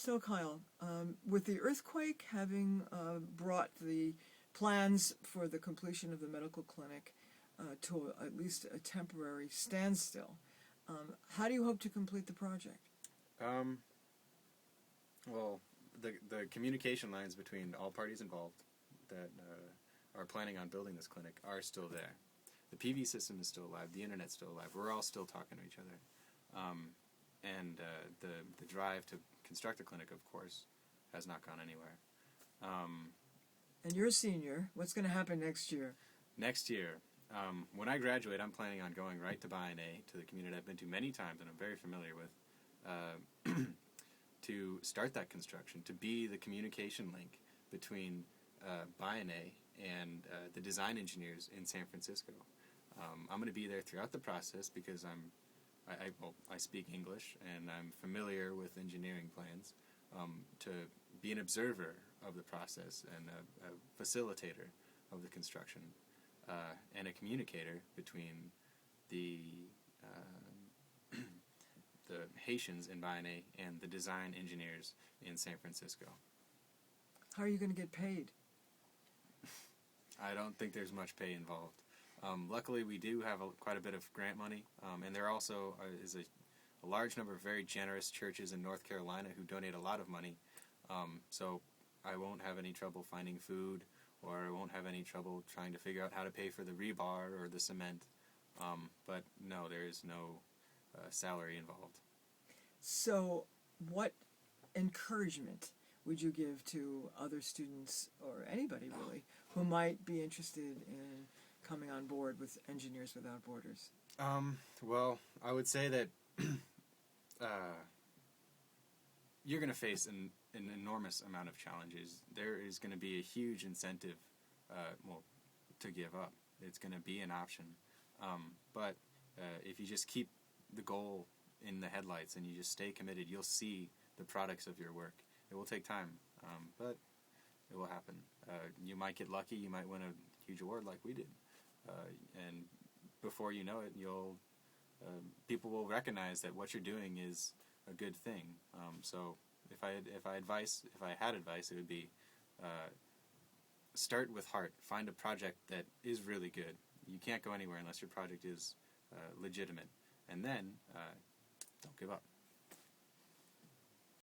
So, Kyle, with the earthquake having brought the plans for the completion of the medical clinic to at least a temporary standstill, how do you hope to complete the project? Well, the communication lines between all parties involved that are planning on building this clinic are still there. The PV system is still alive. The internet's still alive. We're all still talking to each other. And the drive to construct the clinic, of course, has not gone anywhere. And you're a senior. What's going to happen next year? Next year, when I graduate, I'm planning on going right to BINA, to the community I've been to many times and I'm very familiar with, to start that construction, to be the communication link between BINA and the design engineers in San Francisco. I'm going to be there throughout the process because I speak English and I'm familiar with engineering plans, to be an observer of the process and a facilitator of the construction, and a communicator between the the Haitians in BINA and the design engineers in San Francisco. How are you going to get paid? I don't think there's much pay involved. Luckily, we do have quite a bit of grant money, and there also is a large number of very generous churches in North Carolina who donate a lot of money, so I won't have any trouble finding food, or I won't have any trouble trying to figure out how to pay for the rebar or the cement, but no, there is no salary involved. So what encouragement would you give to other students, or anybody really, who might be interested in coming on board with Engineers Without Borders? Well, I would say that you're going to face an enormous amount of challenges. There is going to be a huge incentive, to give up. It's going to be an option. But if you just keep the goal in the headlights and you just stay committed, you'll see the products of your work. It will take time, but it will happen. You might get lucky. You might win a huge award like we did. And before you know it, people will recognize that what you're doing is a good thing. So if I had advice, it would be start with heart. Find a project that is really good. You can't go anywhere unless your project is legitimate. And then don't give up.